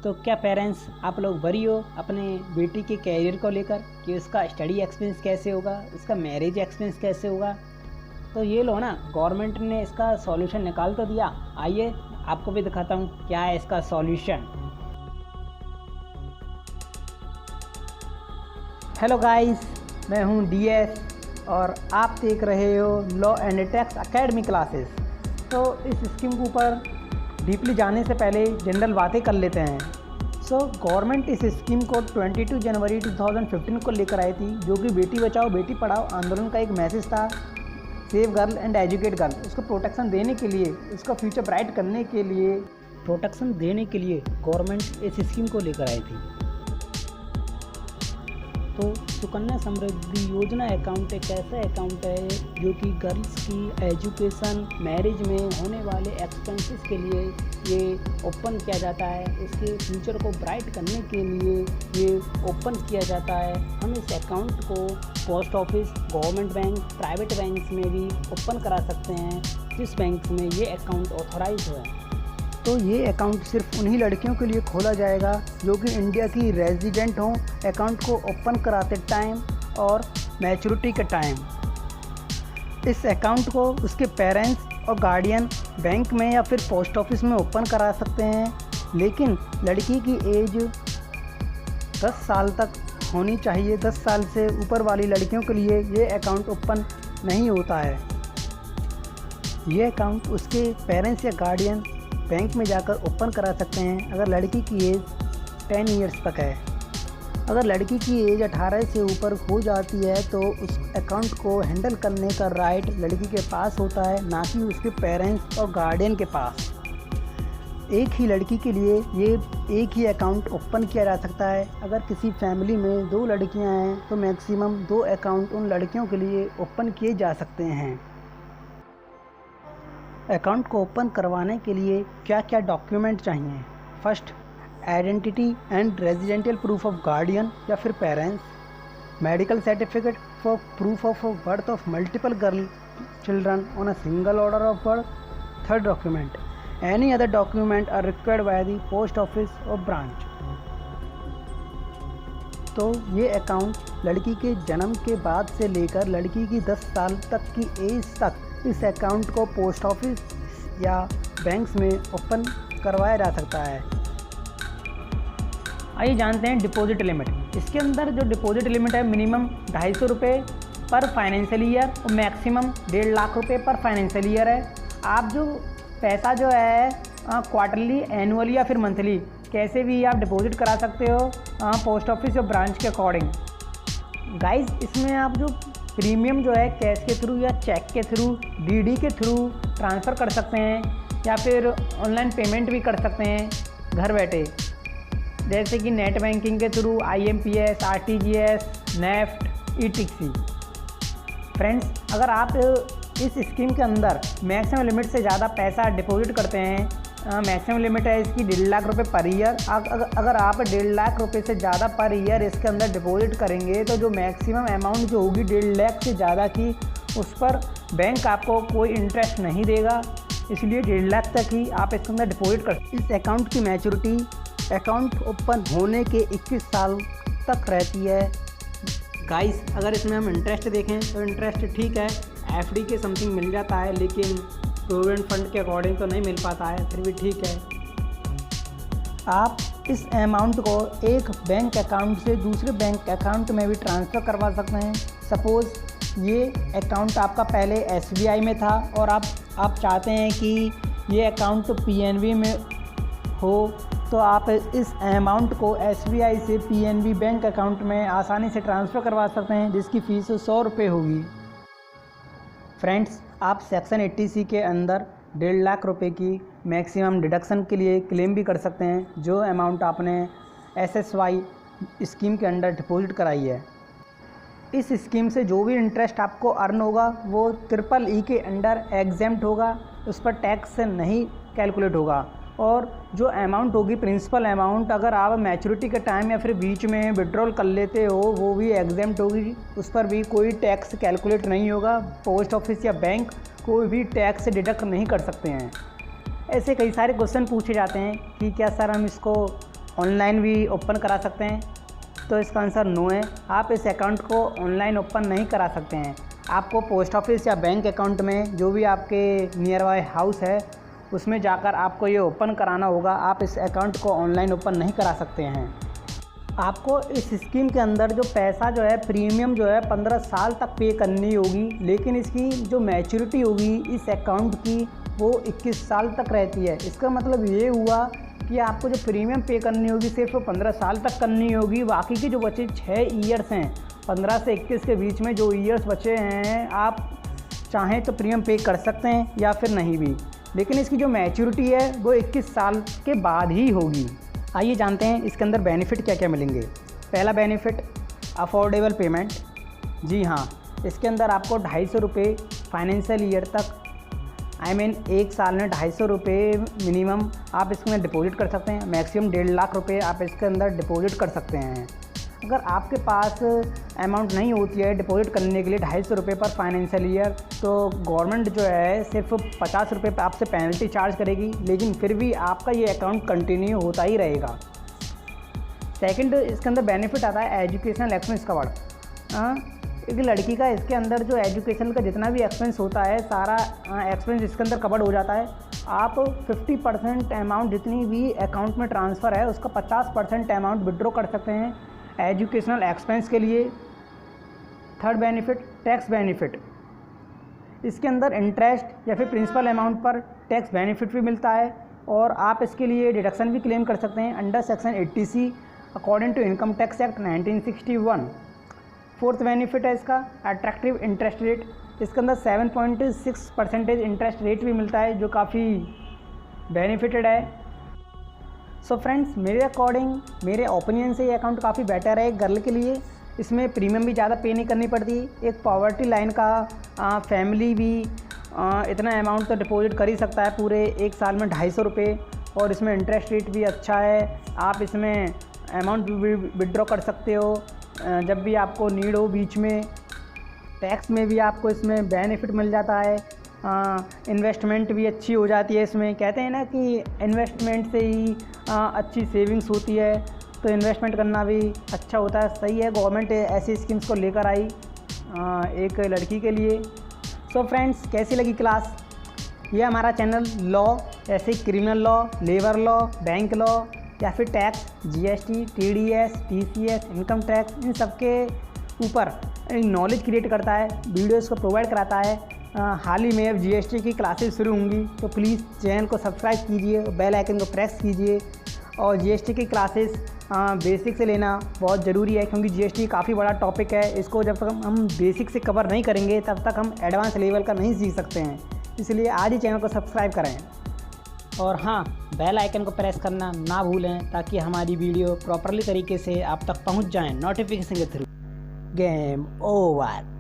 तो क्या पेरेंट्स आप लोग वरी हो अपने बेटी के कैरियर को लेकर कि उसका स्टडी एक्सपीरियंस कैसे होगा, उसका मैरिज एक्सपीरियंस कैसे होगा? तो ये लो ना, गवर्नमेंट ने इसका सॉल्यूशन निकाल तो दिया। आइए आपको भी दिखाता हूँ क्या है इसका सॉल्यूशन। हेलो गाइस, मैं हूँ DS और आप देख रहे हो law and tax academy classes. तो इस स्कीम के ऊपर डीपली जाने से पहले जनरल बातें कर लेते हैं। गवर्नमेंट इस स्कीम को 22 जनवरी 2015 को लेकर आई थी, जो कि बेटी बचाओ बेटी पढ़ाओ आंदोलन का एक मैसेज था। Save girl and educate girl, उसको प्रोटेक्शन देने के लिए, उसका फ्यूचर ब्राइट करने के लिए, प्रोटेक्शन देने के लिए गवर्नमेंट इस स्कीम को लेकर आई थी। तो सुकन्या समृद्धि योजना अकाउंट एक ऐसा अकाउंट है जो कि गर्ल्स की एजुकेशन, मैरिज में होने वाले एक्सपेंसेस के लिए ये ओपन किया जाता है। उसके फ्यूचर को ब्राइट करने के लिए ये ओपन किया जाता है। हम इस अकाउंट को post office, government bank, private banks में भी ओपन करा सकते हैं जिस बैंक में ये अकाउंट ऑथोराइज है। तो ये अकाउंट सिर्फ उन्हीं लड़कियों के लिए खोला जाएगा जो कि इंडिया की रेजिडेंट हों अकाउंट को ओपन कराते टाइम और मैच्योरिटी के टाइम। इस अकाउंट को उसके पेरेंट्स और गार्डियन बैंक में या फिर पोस्ट ऑफिस में ओपन करा सकते हैं, लेकिन लड़की की एज 10 साल तक होनी चाहिए। 10 साल से ऊपर वाली लड़कियों के लिए ये अकाउंट ओपन नहीं होता है। ये अकाउंट उसके पेरेंट्स या गार्डियन बैंक में जाकर ओपन करा सकते हैं अगर लड़की की एज 10 ईयर्स तक है। अगर लड़की की एज 18 से ऊपर हो जाती है तो उस अकाउंट को हैंडल करने का राइट लड़की के पास होता है, ना कि उसके पेरेंट्स और गार्डियन के पास। एक ही लड़की के लिए ये एक ही अकाउंट ओपन किया जा सकता है। अगर किसी फैमिली में 2 लड़कियां हैं तो मैक्सिमम 2 अकाउंट उन लड़कियों के लिए ओपन किए जा सकते हैं। अकाउंट को ओपन करवाने के लिए क्या क्या डॉक्यूमेंट चाहिए? First, identity and residential proof of guardian या फिर parents, medical certificate for proof of birth of multiple girl children on a single order of birth. Third document, any other document are required by the post office और branch. तो ये account लड़की के जन्म के बाद से लेकर लड़की की 10 साल तक की एज तक इस अकाउंट को पोस्ट ऑफिस या बैंक्स में ओपन करवाया जा सकता है। आइए जानते हैं डिपॉजिट लिमिट। इसके अंदर जो डिपॉजिट लिमिट है मिनिमम 250 रुपये पर फाइनेंशियल ईयर और मैक्सिमम 1.5 लाख रुपये पर फाइनेंशियल ईयर है। आप जो पैसा जो है क्वार्टरली, एनुअली या फिर मंथली कैसे भी आप डिपॉजिट करा सकते हो पोस्ट ऑफिस और ब्रांच के अकॉर्डिंग। गाइस, इसमें आप जो प्रीमियम जो है कैश के थ्रू या चेक के थ्रू, DD के थ्रू ट्रांसफ़र कर सकते हैं या फिर ऑनलाइन पेमेंट भी कर सकते हैं घर बैठे, जैसे कि नेट बैंकिंग के through, IMPS, RTGS, NEFT, ETC। Friends, अगर आप इस स्कीम के अंदर मैक्सिमम लिमिट से ज़्यादा पैसा डिपॉजिट करते हैं, मैक्सिमम लिमिट है इसकी 1.5 लाख रुपये पर ईयर। अगर आप 1.5 लाख रुपये से ज़्यादा पर ईयर इसके अंदर डिपॉजिट करेंगे तो जो मैक्सिमम अमाउंट जो होगी 1.5 लाख से ज़्यादा की, उस पर बैंक आपको कोई इंटरेस्ट नहीं देगा। इसलिए 1.5 लाख तक ही आप इसके अंदर डिपॉजिट कर। इस अकाउंट की मैच्योरिटी अकाउंट ओपन होने के 21 साल तक रहती है। गाइस, अगर इसमें हम इंटरेस्ट देखें तो इंटरेस्ट ठीक है, FD के समथिंग मिल जाता है, लेकिन प्रोविडेंट फंड के अकॉर्डिंग तो नहीं मिल पाता है, फिर भी ठीक है। आप इस अमाउंट को एक बैंक अकाउंट से दूसरे बैंक अकाउंट में भी ट्रांसफ़र करवा सकते हैं। सपोज़ ये अकाउंट आपका पहले SBI में था और आप चाहते हैं कि ये अकाउंट PNB में हो, तो आप इस अमाउंट को SBI से PNB बैंक अकाउंट में आसानी से ट्रांसफ़र करवा सकते हैं, जिसकी फ़ीस 100 रुपये होगी। फ्रेंड्स, आप सेक्शन 80C के अंदर 1.5 लाख रुपए की मैक्सिमम डिडक्शन के लिए क्लेम भी कर सकते हैं, जो अमाउंट आपने SSY स्कीम के अंडर डिपॉजिट कराई है। इस स्कीम से जो भी इंटरेस्ट आपको अर्न होगा वो EEE के अंडर एग्जेम्प्ट होगा, उस पर टैक्स नहीं कैलकुलेट होगा। और जो अमाउंट होगी प्रिंसिपल अमाउंट, अगर आप मैच्योरिटी के टाइम या फिर बीच में विड्रॉल कर लेते हो, वो भी एग्जेम्प्ट होगी, उस पर भी कोई टैक्स कैलकुलेट नहीं होगा। पोस्ट ऑफिस या बैंक कोई भी टैक्स डिडक्ट नहीं कर सकते हैं। ऐसे कई सारे क्वेश्चन पूछे जाते हैं कि क्या सर हम इसको ऑनलाइन भी ओपन करा सकते हैं, तो इसका आंसर नो है। आप इस अकाउंट को ऑनलाइन ओपन नहीं करा सकते हैं। आपको पोस्ट ऑफिस या बैंक अकाउंट में जो भी आपके नियर बाय हाउस है उसमें जाकर आपको ये ओपन कराना होगा। आप इस अकाउंट को ऑनलाइन ओपन नहीं करा सकते हैं। आपको इस स्कीम के अंदर जो पैसा जो है प्रीमियम जो है 15 साल तक पे करनी होगी, लेकिन इसकी जो मैच्योरिटी होगी इस अकाउंट की वो 21 साल तक रहती है। इसका मतलब ये हुआ कि आपको जो प्रीमियम पे करनी होगी सिर्फ 15 साल तक करनी होगी। बाकी के जो बचे 6 ईयर्स हैं, 15 से 21 के बीच में जो ईयर्स बचे हैं, आप चाहें तो प्रीमियम पे कर सकते हैं या फिर नहीं भी, लेकिन इसकी जो मैच्योरिटी है वो 21 साल के बाद ही होगी। आइए जानते हैं इसके अंदर बेनिफिट क्या क्या मिलेंगे। पहला बेनिफिट अफोर्डेबल पेमेंट। जी हाँ, इसके अंदर आपको 250 रुपये फाइनेंशियल ईयर तक, एक साल में 250 रुपये मिनिमम आप इसमें डिपॉजिट कर सकते हैं। मैक्सिमम 1.5 लाख रुपये आप इसके अंदर डिपॉजिट कर सकते हैं। अगर आपके पास अमाउंट नहीं होती है डिपॉजिट करने के लिए 250 रुपये पर फाइनेंशियल ईयर, तो गवर्नमेंट जो है सिर्फ 50 रुपये पर आपसे पेनल्टी चार्ज करेगी, लेकिन फिर भी आपका ये अकाउंट कंटिन्यू होता ही रहेगा। सेकंड, इसके अंदर बेनिफिट आता है एजुकेशनल एक्सपेंस कवर्ड। एक लड़की का इसके अंदर जो एजुकेशन का जितना भी एक्सपेंस होता है सारा एक्सपेंस इसके अंदर कवर्ड हो जाता है। आप 50% अमाउंट जितनी भी अकाउंट में ट्रांसफ़र है उसका 50% अमाउंट विड्रॉ कर सकते हैं एजुकेशनल एक्सपेंस के लिए। Third benefit tax benefit. इसके अंदर इंटरेस्ट या फिर प्रिंसिपल अमाउंट पर टैक्स बेनिफिट भी मिलता है और आप इसके लिए डिडक्शन भी क्लेम कर सकते हैं under section 80C according to income tax act 1961। Fourth benefit है इसका अट्रैक्टिव इंटरेस्ट रेट। इसके अंदर 7.6% इंटरेस्ट रेट भी मिलता है जो काफ़ी बेनिफिटेड है। सो फ्रेंड्स, मेरे अकॉर्डिंग, मेरे ओपिनियन से ये अकाउंट काफ़ी बेटर है गर्ल के लिए। इसमें प्रीमियम भी ज़्यादा पे नहीं करनी पड़ती। एक पॉवर्टी लाइन का फैमिली भी इतना अमाउंट तो डिपॉजिट कर ही सकता है पूरे एक साल में 250 रुपये, और इसमें इंटरेस्ट रेट भी अच्छा है। आप इसमें अमाउंट भी विड्रॉ कर सकते हो जब भी आपको नीड हो। बीच में टैक्स में भी आपको इसमें बेनिफिट मिल जाता है। इन्वेस्टमेंट भी अच्छी हो जाती है। इसमें कहते हैं ना कि इन्वेस्टमेंट से ही अच्छी सेविंग्स होती है, तो इन्वेस्टमेंट करना भी अच्छा होता है। सही है, गवर्नमेंट ऐसी स्कीम्स को लेकर आई एक लड़की के लिए। सो फ्रेंड्स, कैसी लगी क्लास? ये हमारा चैनल लॉ, ऐसे criminal law, labour law, bank law या फिर tax, GST, TDS, TCS, income tax, इन सब के ऊपर नॉलेज क्रिएट करता है, वीडियोज़ को प्रोवाइड कराता है। हाल ही में अब GST की क्लासेस शुरू होंगी, तो प्लीज़ चैनल को सब्सक्राइब कीजिए, बेल आइकन को प्रेस कीजिए। और GST की क्लासेस बेसिक से लेना बहुत ज़रूरी है, क्योंकि GST काफ़ी बड़ा टॉपिक है। इसको जब तक हम बेसिक से कवर नहीं करेंगे तब तक हम एडवांस लेवल का नहीं सीख सकते हैं। इसलिए आज ही चैनल को सब्सक्राइब करें और हाँ, बेल आइकन को प्रेस करना ना भूलें, ताकि हमारी वीडियो प्रॉपरली तरीके से आप तक पहुंच जाएं नोटिफिकेशन के थ्रू। Game over.